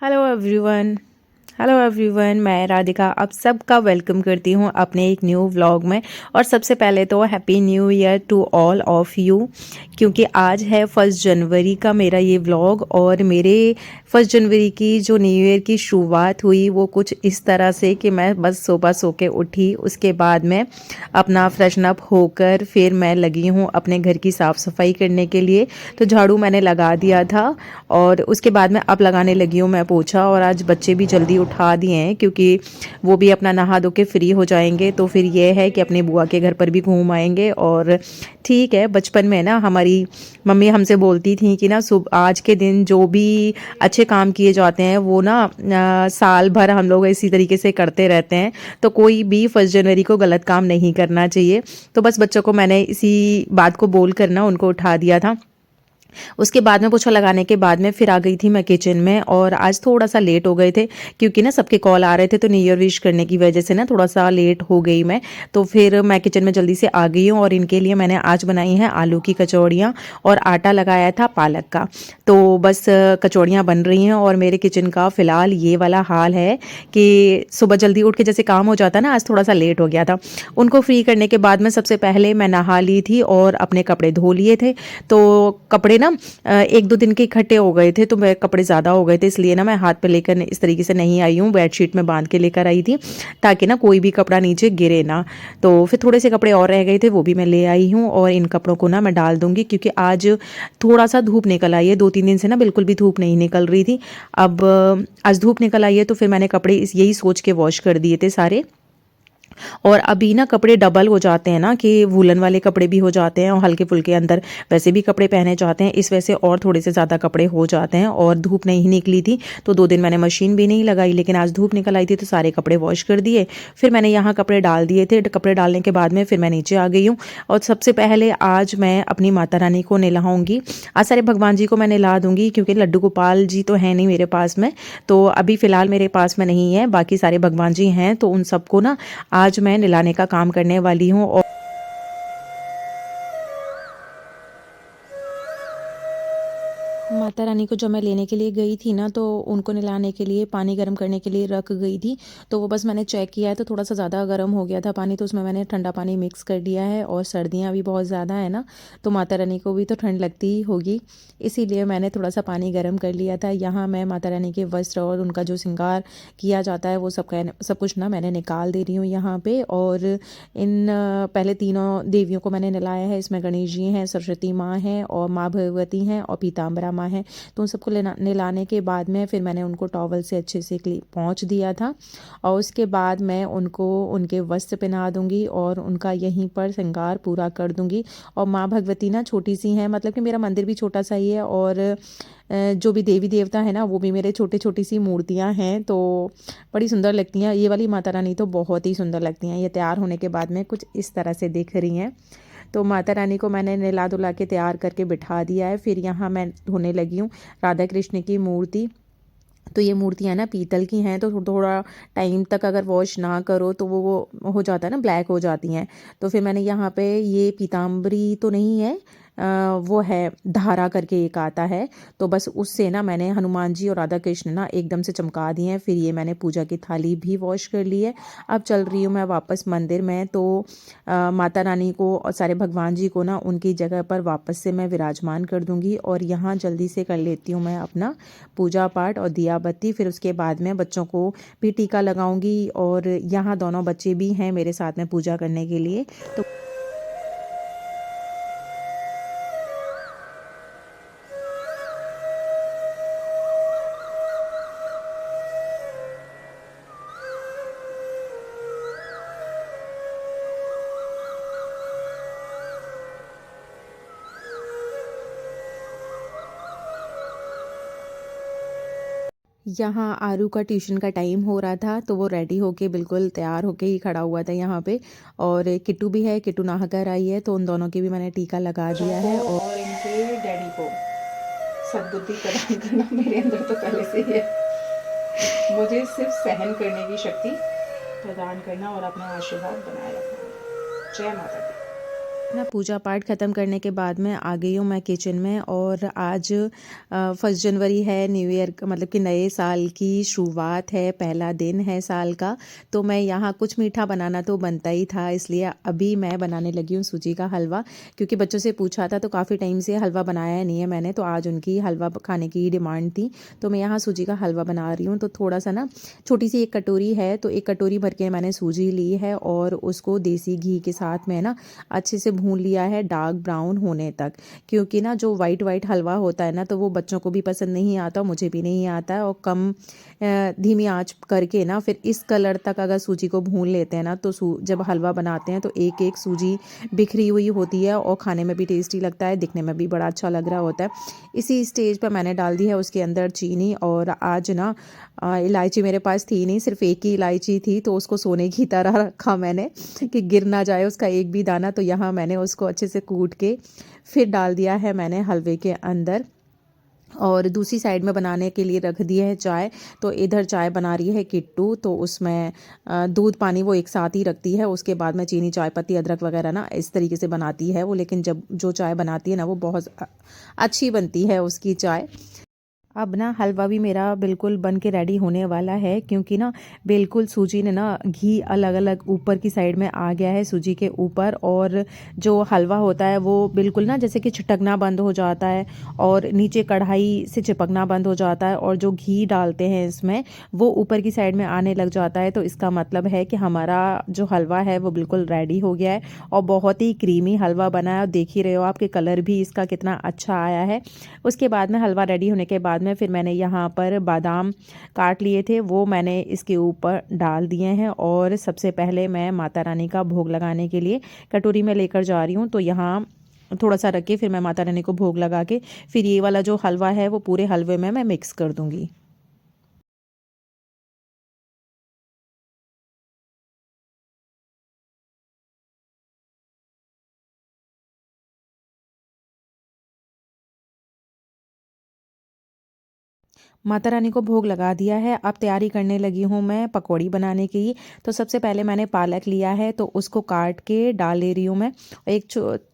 Hello everyone. Hello everyone, मैं राधिका आप सबका वेलकम करती हूँ अपने एक न्यू व्लॉग में। और सबसे पहले तो happy new year to all of you, क्योंकि आज है 1 जनवरी का मेरा ये व्लॉग। और मेरे 1 जनवरी की जो न्यू ईयर की शुरुआत हुई वो कुछ इस तरह से कि मैं बस सुबह सो के उठी, उसके बाद में अपना फ्रेशन अप होकर फिर मैं लगी हूँ अपने घर की साफ़ सफाई करने के लिए। तो झाड़ू मैंने लगा दिया था और उसके बाद में अब लगाने लगी हूँ मैं पोछा। और आज बच्चे भी जल्दी उठा दिए हैं क्योंकि वो भी अपना नहा धो के फ्री हो जाएंगे, तो फिर ये है कि अपनी बुआ के घर पर भी घूम आएंगे। और ठीक है, बचपन में ना हमारी मम्मी हमसे बोलती थी कि ना सुबह आज के दिन जो भी अच्छे काम किए जाते हैं वो ना साल भर हम लोग इसी तरीके से करते रहते हैं। तो कोई भी 1 जनवरी को गलत काम नहीं करना चाहिए। तो बस बच्चों को मैंने इसी बात को बोल कर ना उनको उठा दिया था। उसके बाद में पोछा लगाने के बाद में फिर आ गई थी मैं किचन में। और आज थोड़ा सा लेट हो गए थे क्योंकि ना सबके कॉल आ रहे थे, तो न्यू ईयर विश करने की वजह से ना थोड़ा सा लेट हो गई मैं। तो फिर मैं किचन में जल्दी से आ गई हूँ और इनके लिए मैंने आज बनाई हैं आलू की कचौड़ियाँ और आटा लगाया था पालक का। तो बस कचौड़ियाँ बन रही हैं और मेरे किचन का फ़िलहाल ये वाला हाल है कि सुबह जल्दी उठ के जैसे काम हो जाता है ना, आज थोड़ा सा लेट हो गया था। उनको फ्री करने के बाद में सबसे पहले मैं नहा ली थी और अपने कपड़े धो लिए थे। तो कपड़े ना 1-2 दिन के इकट्ठे हो गए थे, तो मैं कपड़े ज़्यादा हो गए थे, इसलिए ना मैं हाथ पे लेकर इस तरीके से नहीं आई हूँ, बेडशीट में बांध के लेकर आई थी ताकि ना कोई भी कपड़ा नीचे गिरे ना। तो फिर थोड़े से कपड़े और रह गए थे, वो भी मैं ले आई हूँ और इन कपड़ों को ना मैं डाल दूंगी क्योंकि आज थोड़ा सा धूप निकल आई है। 2-3 दिन से ना बिल्कुल भी धूप नहीं निकल रही थी। अब आज धूप निकल आई है, तो फिर मैंने कपड़े यही सोच के वॉश कर दिए थे सारे। और अभी ना कपड़े डबल हो जाते हैं ना, कि वूलन वाले कपड़े भी हो जाते हैं और हल्के फुल्के अंदर वैसे भी कपड़े पहने जाते हैं, इस वजह से और थोड़े से ज़्यादा कपड़े हो जाते हैं। और धूप नहीं निकली थी तो 2 दिन मैंने मशीन भी नहीं लगाई, लेकिन आज धूप निकल आई थी तो सारे कपड़े वॉश कर दिए। फिर मैंने यहाँ कपड़े डाल दिए थे, कपड़े डालने के बाद में फिर मैं नीचे आ गई हूँ। और सबसे पहले आज मैं अपनी माता रानी को नहलाऊंगी। आज सारे भगवान जी को मैं नहला दूंगी क्योंकि लड्डू गोपाल जी तो हैं नहीं मेरे पास में, तो अभी फ़िलहाल मेरे पास में नहीं है, बाकी सारे भगवान जी हैं। तो उन सबको ना आज मैं नहलाने का काम करने वाली हूँ। और माता रानी को जब मैं लेने के लिए गई थी ना, तो उनको नहलाने के लिए पानी गर्म करने के लिए रख गई थी। तो वो बस मैंने चेक किया है तो थोड़ा सा ज़्यादा गर्म हो गया था पानी, तो उसमें मैंने ठंडा पानी मिक्स कर दिया है। और सर्दियाँ भी बहुत ज़्यादा है ना, तो माता रानी को भी तो ठंड लगती ही होगी, इसीलिए मैंने थोड़ा सा पानी गर्म कर लिया था। यहाँ मैं माता रानी के वस्त्र और उनका जो श्रृंगार किया जाता है वो सब कुछ ना मैंने निकाल दे रही हूँ यहाँ पे। और इन पहले तीनों देवियों को मैंने नहलाया है। इसमें गणेश जी हैं, सरस्वती माँ हैं और माँ भगवती हैं और पीताम्बरा माँ हैं। तो उन सबको नहलाने के बाद में फिर मैंने उनको टॉवल से अच्छे से पोंछ दिया था। और उसके बाद मैं उनको उनके वस्त्र पहना दूंगी और उनका यहीं पर श्रृंगार पूरा कर दूंगी। और माँ भगवती ना छोटी सी हैं, मतलब कि मेरा मंदिर भी छोटा सा ही है और जो भी देवी देवता है ना वो भी मेरे छोटी छोटी सी मूर्तियाँ हैं, तो बड़ी सुंदर लगती हैं। ये वाली माता रानी तो बहुत ही सुंदर लगती हैं। ये तैयार होने के बाद में कुछ इस तरह से दिख रही हैं। तो माता रानी को मैंने नहला धुला के तैयार करके बिठा दिया है। फिर यहाँ मैं धोने लगी हूँ राधा कृष्ण की मूर्ति। तो ये मूर्तियाँ ना पीतल की हैं, तो थोड़ा टाइम तक अगर वॉश ना करो तो वो हो जाता है ना, ब्लैक हो जाती हैं। तो फिर मैंने यहाँ पे ये पीताम्बरी तो नहीं है, वो है धारा करके एक आता है, तो बस उससे ना मैंने हनुमान जी और राधा कृष्ण ना एकदम से चमका दिए हैं। फिर ये मैंने पूजा की थाली भी वॉश कर ली है। अब चल रही हूँ मैं वापस मंदिर में। तो माता रानी को और सारे भगवान जी को ना उनकी जगह पर वापस से मैं विराजमान कर दूंगी। और यहाँ जल्दी से कर लेती हूँ मैं अपना पूजा पाठ और दिया बत्ती। फिर उसके बाद में बच्चों को भी टीका लगाऊंगी। और यहाँ दोनों बच्चे भी हैं मेरे साथ में पूजा करने के लिए। तो यहाँ आरू का ट्यूशन का टाइम हो रहा था, तो वो रेडी होके बिल्कुल तैयार होके ही खड़ा हुआ था यहाँ पे। और किट्टू भी है, किट्टू नहा कर आई है, तो उन दोनों की भी मैंने टीका लगा दिया है। और इनके डैडी को सद्बुद्धि प्रदान करना मेरे अंदर तो पहले से ही है। मुझे सिर्फ सहन करने की शक्ति प्रदान करना और अपना आशीर्वाद बनाए रखना। जय माता दी। ना पूजा पाठ ख़त्म करने के बाद में आ गई हूँ मैं किचन में। और आज 1 जनवरी है, न्यू ईयर का मतलब कि नए साल की शुरुआत है, पहला दिन है साल का। तो मैं यहाँ कुछ मीठा बनाना तो बनता ही था, इसलिए अभी मैं बनाने लगी हूँ सूजी का हलवा। क्योंकि बच्चों से पूछा था तो काफ़ी टाइम से हलवा बनाया नहीं है मैंने, तो आज उनकी हलवा खाने की डिमांड थी। तो मैं यहाँ सूजी का हलवा बना रही हूँ। तो थोड़ा सा ना छोटी सी एक कटोरी है, तो एक कटोरी भर के मैंने सूजी ली है और उसको देसी घी के साथ में ना अच्छे से भून लिया है डार्क ब्राउन होने तक। क्योंकि ना जो वाइट वाइट हलवा होता है ना, तो वो बच्चों को भी पसंद नहीं आता, मुझे भी नहीं आता है। और कम धीमी आंच करके ना फिर इस कलर तक अगर सूजी को भून लेते हैं ना, तो जब हलवा बनाते हैं तो एक एक सूजी बिखरी हुई होती है और खाने में भी टेस्टी लगता है, दिखने में भी बड़ा अच्छा लग रहा होता है। इसी स्टेज पर मैंने डाल दी है उसके अंदर चीनी। और आज ना इलायची मेरे पास थी नहीं, सिर्फ एक ही इलायची थी, तो उसको सोने की तरह रखा मैंने कि गिर ना जाए उसका एक भी दाना। तो यहाँ मैंने उसको अच्छे से कूट के फिर डाल दिया है मैंने हलवे के अंदर। और दूसरी साइड में बनाने के लिए रख दी है चाय। तो इधर चाय बना रही है किट्टू, तो उसमें दूध पानी वो एक साथ ही रखती है, उसके बाद में चीनी चाय पत्ती अदरक वगैरह ना इस तरीके से बनाती है वो। लेकिन जब जो चाय बनाती है ना वो बहुत अच्छी बनती है उसकी चाय। अब ना हलवा भी मेरा बिल्कुल बन के रेडी होने वाला है। क्योंकि ना बिल्कुल सूजी ने ना घी अलग अलग ऊपर की साइड में आ गया है सूजी के ऊपर। और जो हलवा होता है वो बिल्कुल ना जैसे कि छिटकना बंद हो जाता है और नीचे कढ़ाई से चिपकना बंद हो जाता है। और जो घी डालते हैं इसमें वो ऊपर की साइड में आने लग जाता है। तो इसका मतलब है कि हमारा जो हलवा है वो बिल्कुल रेडी हो गया है और बहुत ही क्रीमी हलवा बना है। देख ही रहे हो आपके, कलर भी इसका कितना अच्छा आया है। उसके बाद में हलवा रेडी होने के बाद में फिर मैंने यहाँ पर बादाम काट लिए थे, वो मैंने इसके ऊपर डाल दिए हैं। और सबसे पहले मैं माता रानी का भोग लगाने के लिए कटोरी में लेकर जा रही हूँ। तो यहाँ थोड़ा सा रख के फिर मैं माता रानी को भोग लगा के फिर ये वाला जो हलवा है वो पूरे हलवे में मैं मिक्स कर दूँगी। माता रानी को भोग लगा दिया है। अब तैयारी करने लगी हूँ मैं पकौड़ी बनाने की। तो सबसे पहले मैंने पालक लिया है, तो उसको काट के डाल ले रही हूँ मैं। एक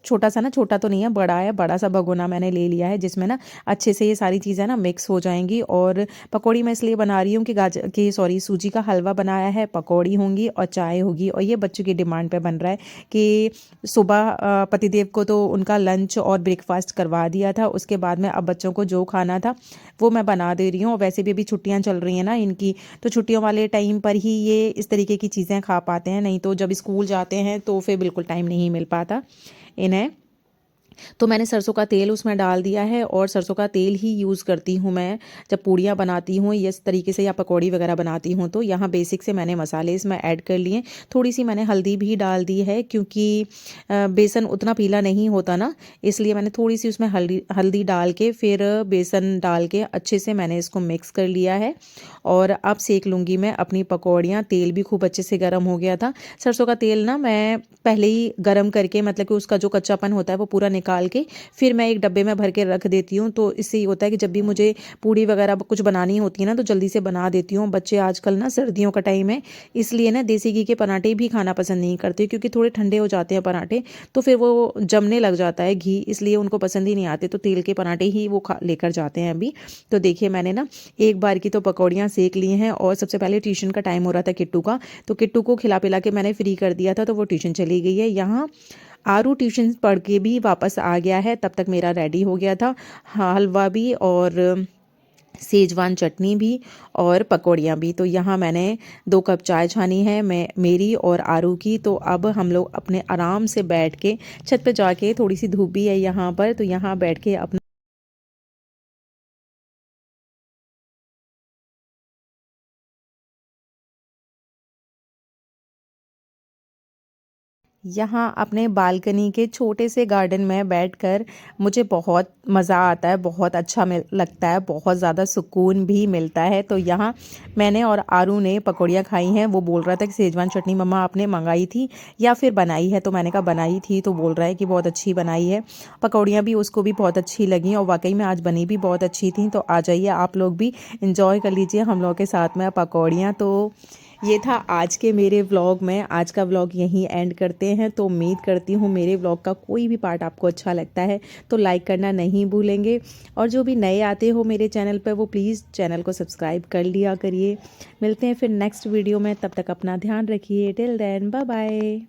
छोटा सा ना, छोटा तो नहीं है, बड़ा है, बड़ा सा भगोना मैंने ले लिया है जिसमें ना अच्छे से ये सारी चीज़ें ना मिक्स हो जाएंगी। और पकौड़ी मैं इसलिए बना रही हूँ कि गाजर की सॉरी सूजी का हलवा बनाया है, पकौड़ी होंगी और चाय होगी। और ये बच्चों की डिमांड पे बन रहा है कि सुबह पतिदेव को तो उनका लंच और ब्रेकफास्ट करवा दिया था, उसके बाद में अब बच्चों को जो खाना था वो मैं बना दे रही हूँ। और वैसे भी अभी छुट्टियां चल रही हैं ना इनकी, तो छुट्टियों वाले टाइम पर ही ये इस तरीके की चीज़ें खा पाते हैं, नहीं तो जब स्कूल जाते हैं तो फिर बिल्कुल टाइम नहीं मिल पाता इन्हें। तो मैंने सरसों का तेल उसमें डाल दिया है और सरसों का तेल ही यूज़ करती हूँ मैं जब पूड़ियाँ बनाती हूँ इस तरीके से या पकौड़ी वगैरह बनाती हूँ। तो यहाँ बेसिक से मैंने मसाले इसमें ऐड कर लिए। थोड़ी सी मैंने हल्दी भी डाल दी है क्योंकि बेसन उतना पीला नहीं होता ना, इसलिए मैंने थोड़ी सी उसमें हल्दी हल्दी डाल के फिर बेसन डाल के अच्छे से मैंने इसको मिक्स कर लिया है। और अब सेक लूँगी मैं अपनी पकौड़ियाँ। तेल भी खूब अच्छे से गर्म हो गया था। सरसों का तेल ना मैं पहले ही गर्म करके मतलब कि उसका जो कच्चापन होता है वो पूरा निकाल के फिर मैं एक डब्बे में भर के रख देती हूँ। तो इससे ये होता है कि जब भी मुझे पूड़ी वगैरह कुछ बनानी होती है ना तो जल्दी से बना देती हूँ। बच्चे आजकल ना सर्दियों का टाइम है इसलिए ना देसी घी के पराठे भी खाना पसंद नहीं करते क्योंकि थोड़े ठंडे हो जाते हैं पराठे, तो फिर वो जमने लग जाता है घी, इसलिए उनको पसंद ही नहीं आते। तो तेल के पराठे ही वो खा लेकर जाते हैं अभी। तो देखिए मैंने ना एक बार की तो पकौड़ियाँ सेक ली हैं। और सबसे पहले ट्यूशन का टाइम हो रहा था किट्टू का, तो किट्टू को खिला पिला के मैंने फ्री कर दिया था, तो वो ट्यूशन चली गई है। यहाँ आरू ट्यूशन पढ़ के भी वापस आ गया है, तब तक मेरा रेडी हो गया था हलवा भी और सेजवान चटनी भी और पकौड़ियाँ भी। तो यहाँ मैंने 2 कप चाय छानी है मैं मेरी और आरू की। तो अब हम लोग अपने आराम से बैठ के छत पे जाके, थोड़ी सी धूप भी है यहाँ पर, तो यहाँ बैठ के अपना यहाँ अपने बालकनी के छोटे से गार्डन में बैठकर मुझे बहुत मज़ा आता है, बहुत अच्छा लगता है, बहुत ज़्यादा सुकून भी मिलता है। तो यहाँ मैंने और आरू ने पकौड़ियाँ खाई हैं। वो बोल रहा था कि सेजवान चटनी मम्मा आपने मंगाई थी या फिर बनाई है, तो मैंने कहा बनाई थी। तो बोल रहा है कि बहुत अच्छी बनाई है। पकौड़ियाँ भी उसको भी बहुत अच्छी लगी और वाकई में आज बनी भी बहुत अच्छी थी। तो आ जाइए आप लोग भी इंजॉय कर लीजिए हम लोग के साथ में पकौड़ियाँ। तो ये था आज के मेरे व्लॉग में। आज का व्लॉग यहीं एंड करते हैं। तो उम्मीद करती हूँ मेरे व्लॉग का कोई भी पार्ट आपको अच्छा लगता है तो लाइक करना नहीं भूलेंगे, और जो भी नए आते हो मेरे चैनल पर वो प्लीज़ चैनल को सब्सक्राइब कर लिया करिए। मिलते हैं फिर नेक्स्ट वीडियो में, तब तक अपना ध्यान रखिए। Till then bye bye.